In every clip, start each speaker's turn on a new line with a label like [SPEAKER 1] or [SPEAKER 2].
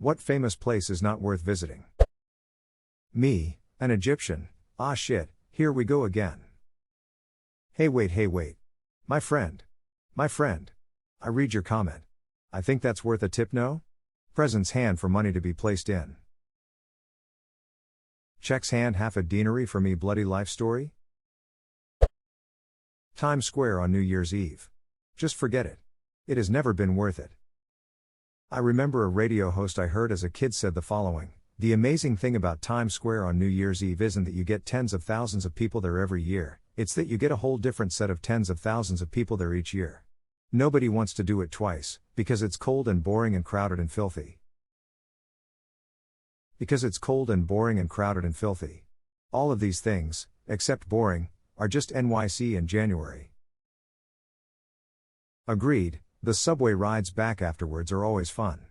[SPEAKER 1] What famous place is not worth visiting? Me, an Egyptian. Ah shit, here we go again. Hey wait. My friend. I read your comment. I think that's worth a tip, no? Present's hand for money to be placed in. Checks hand half a deanery for me bloody life story? Times Square on New Year's Eve. Just forget it. It has never been worth it. I remember a radio host I heard as a kid said the following: the amazing thing about Times Square on New Year's Eve isn't that you get tens of thousands of people there every year, it's that you get a whole different set of tens of thousands of people there each year. Nobody wants to do it twice, because it's cold and boring and crowded and filthy. All of these things, except boring, are just NYC in January. Agreed, the subway rides back afterwards are always fun.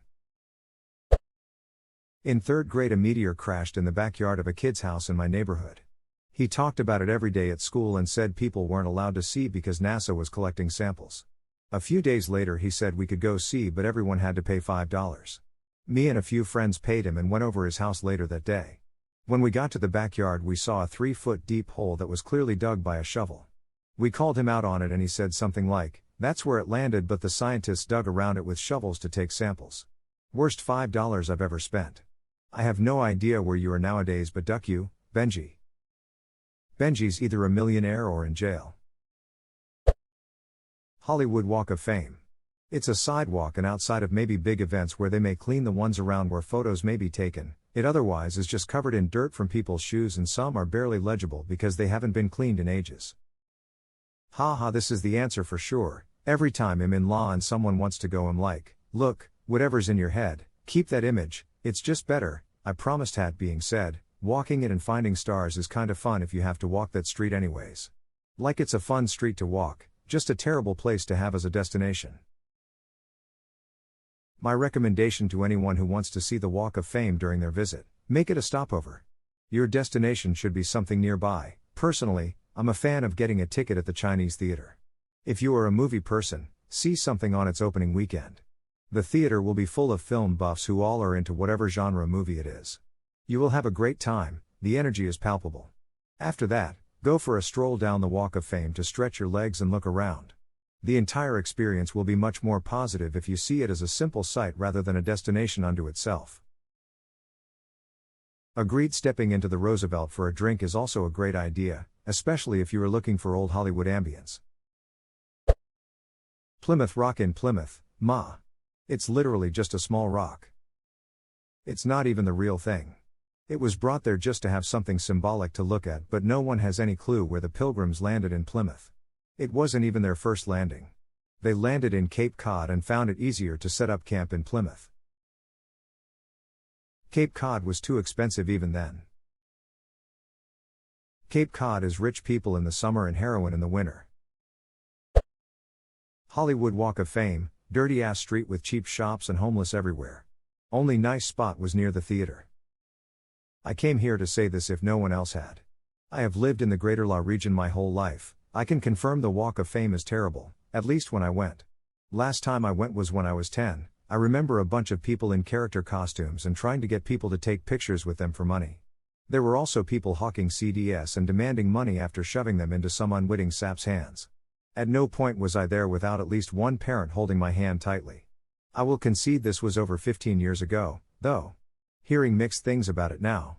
[SPEAKER 1] In 3rd grade, a meteor crashed in the backyard of a kid's house in my neighborhood. He talked about it every day at school and said people weren't allowed to see because NASA was collecting samples. A few days later he said we could go see, but everyone had to pay $5. Me and a few friends paid him and went over his house later that day. When we got to the backyard we saw a 3-foot deep hole that was clearly dug by a shovel. We called him out on it and he said something like, "That's where it landed, but the scientists dug around it with shovels to take samples." Worst $5 I've ever spent. I have no idea where you are nowadays, but duck you, Benji. Benji's either a millionaire or in jail. Hollywood Walk of Fame. It's a sidewalk and outside of maybe big events where they may clean the ones around where photos may be taken, it otherwise is just covered in dirt from people's shoes and some are barely legible because they haven't been cleaned in ages. Haha, this is the answer for sure. Every time I'm in law and someone wants to go, I'm like, look, whatever's in your head, keep that image, it's just better, I promised. That being said, walking it and finding stars is kinda fun if you have to walk that street anyways. Like it's a fun street to walk, just a terrible place to have as a destination. My recommendation to anyone who wants to see the Walk of Fame during their visit: make it a stopover. Your destination should be something nearby. Personally, I'm a fan of getting a ticket at the Chinese theater. If you are a movie person, see something on its opening weekend. The theater will be full of film buffs who all are into whatever genre movie it is. You will have a great time, the energy is palpable. After that, go for a stroll down the Walk of Fame to stretch your legs and look around. The entire experience will be much more positive if you see it as a simple sight rather than a destination unto itself. Agreed, stepping into the Roosevelt for a drink is also a great idea, especially if you are looking for old Hollywood ambience. Plymouth Rock in Plymouth, Ma. It's literally just a small rock. It's not even the real thing. It was brought there just to have something symbolic to look at, but no one has any clue where the Pilgrims landed in Plymouth. It wasn't even their first landing. They landed in Cape Cod and found it easier to set up camp in Plymouth. Cape Cod was too expensive even then. Cape Cod is rich people in the summer and heroin in the winter. Hollywood Walk of Fame, dirty ass street with cheap shops and homeless everywhere. Only nice spot was near the theater. I came here to say this if no one else had. I have lived in the Greater La region my whole life. I can confirm the Walk of Fame is terrible, at least when I went. Last time I went was when I was 10. I remember a bunch of people in character costumes and trying to get people to take pictures with them for money. There were also people hawking CDs and demanding money after shoving them into some unwitting sap's hands. At no point was I there without at least one parent holding my hand tightly. I will concede this was over 15 years ago, though. Hearing mixed things about it now.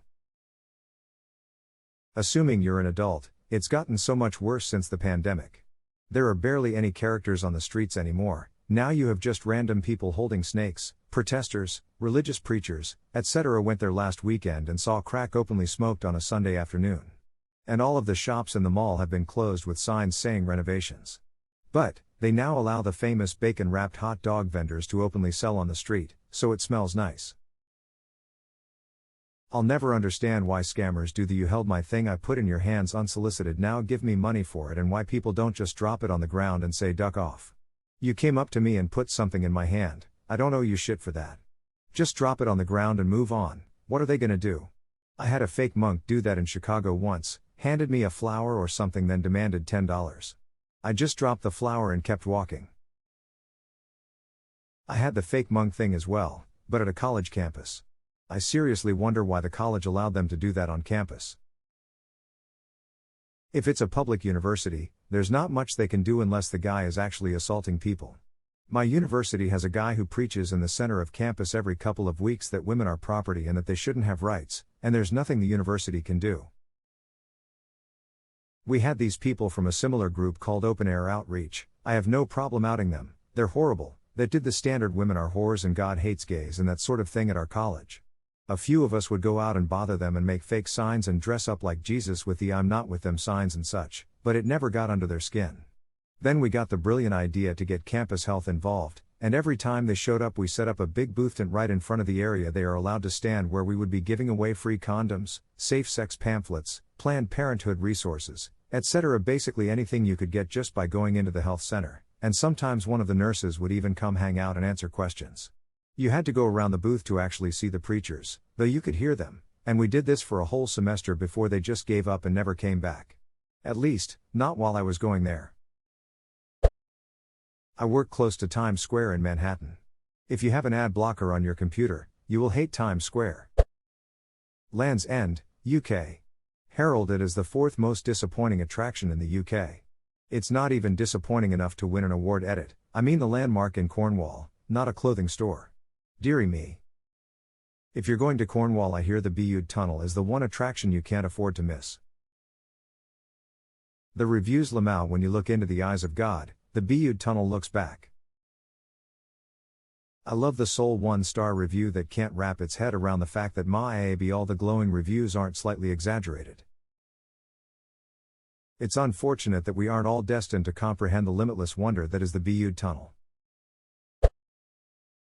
[SPEAKER 1] Assuming you're an adult, it's gotten so much worse since the pandemic. There are barely any characters on the streets anymore. Now you have just random people holding snakes, protesters, religious preachers, etc. went there last weekend and saw crack openly smoked on a Sunday afternoon. And all of the shops in the mall have been closed with signs saying renovations. But, they now allow the famous bacon-wrapped hot dog vendors to openly sell on the street, so it smells nice. I'll never understand why scammers do the "you held my thing I put in your hands unsolicited, now give me money for it," and why people don't just drop it on the ground and say duck off. You came up to me and put something in my hand, I don't owe you shit for that. Just drop it on the ground and move on, what are they gonna do? I had a fake monk do that in Chicago once, handed me a flower or something then demanded $10. I just dropped the flower and kept walking. I had the fake monk thing as well. but at a college campus. I seriously wonder why the college allowed them to do that on campus. If it's a public university, there's not much they can do unless the guy is actually assaulting people. My university has a guy who preaches in the center of campus every couple of weeks that women are property and that they shouldn't have rights, and there's nothing the university can do. We had these people from a similar group called Open Air Outreach. I have no problem outing them, they're horrible, that did the standard women are whores and God hates gays and that sort of thing at our college. A few of us would go out and bother them and make fake signs and dress up like Jesus with the I'm not with them signs and such, but it never got under their skin. Then we got the brilliant idea to get campus health involved, and every time they showed up we set up a big booth tent right in front of the area they are allowed to stand where we would be giving away free condoms, safe sex pamphlets, Planned Parenthood resources, etc. Basically anything you could get just by going into the health center, and sometimes one of the nurses would even come hang out and answer questions. You had to go around the booth to actually see the preachers, though you could hear them, and we did this for a whole semester before they just gave up and never came back. At least, not while I was going there. I work close to Times Square in Manhattan. If you have an ad blocker on your computer, you will hate Times Square. Land's End, UK. Heralded as the fourth most disappointing attraction in the UK. It's not even disappointing enough to win an award. I mean the landmark in Cornwall, not a clothing store. Dearie me. If you're going to Cornwall, I hear the Bute Tunnel is the one attraction you can't afford to miss. The reviews Lamau when you look into the eyes of God, the Bute Tunnel looks back. I love the sole 1-star review that can't wrap its head around the fact that maybe all the glowing reviews aren't slightly exaggerated. It's unfortunate that we aren't all destined to comprehend the limitless wonder that is the Bute Tunnel.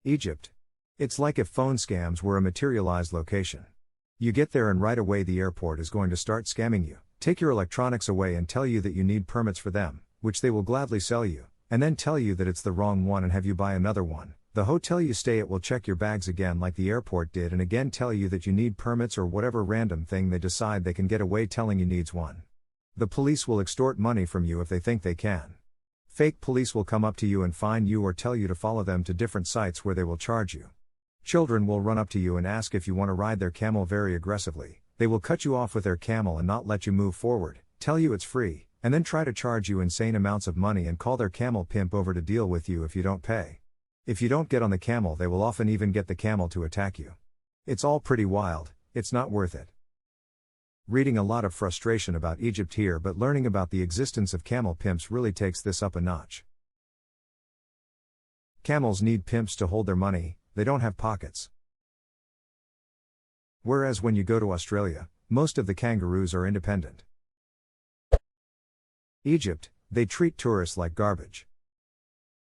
[SPEAKER 1] Egypt. It's like if phone scams were a materialized location. You get there and right away the airport is going to start scamming you, take your electronics away and tell you that you need permits for them, which they will gladly sell you, and then tell you that it's the wrong one and have you buy another one. The hotel you stay at will check your bags again like the airport did and again tell you that you need permits or whatever random thing they decide they can get away telling you needs one. The police will extort money from you if they think they can. Fake police will come up to you and fine you or tell you to follow them to different sites where they will charge you. Children will run up to you and ask if you want to ride their camel very aggressively. They will cut you off with their camel and not let you move forward, tell you it's free, and then try to charge you insane amounts of money and call their camel pimp over to deal with you if you don't pay. If you don't get on the camel, they will often even get the camel to attack you. It's all pretty wild, it's not worth it. Reading a lot of frustration about Egypt here, but learning about the existence of camel pimps really takes this up a notch. Camels need pimps to hold their money, they don't have pockets. Whereas when you go to Australia, most of the kangaroos are independent. Egypt, they treat tourists like garbage.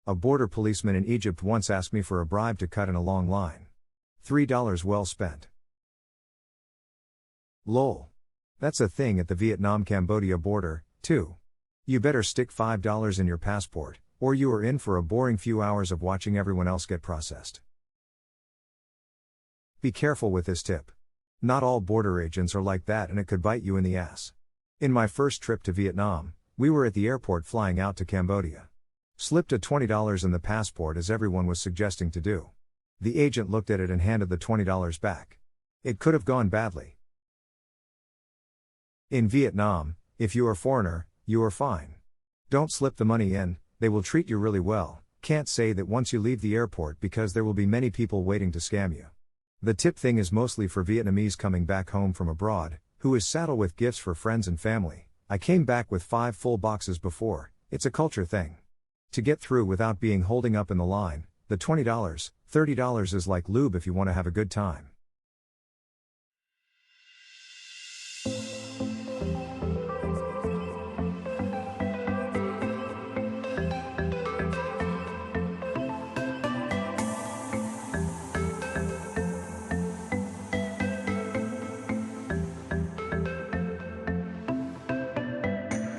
[SPEAKER 1] A border policeman in Egypt once asked me for a bribe to cut in a long line. $3 well spent. Lol. That's a thing at the Vietnam-Cambodia border, too. You better stick $5 in your passport, or you are in for a boring few hours of watching everyone else get processed. Be careful with this tip. Not all border agents are like that and it could bite you in the ass. In my first trip to Vietnam, we were at the airport flying out to Cambodia. Slipped a $20 in the passport as everyone was suggesting to do. The agent looked at it and handed the $20 back. It could have gone badly. In Vietnam, if you are foreigner, you are fine. Don't slip the money in, they will treat you really well. Can't say that once you leave the airport because there will be many people waiting to scam you. The tip thing is mostly for Vietnamese coming back home from abroad, who is saddled with gifts for friends and family. I came back with 5 full boxes before, it's a culture thing. To get through without being holding up in the line, the $20, $30 is like lube if you want to have a good time.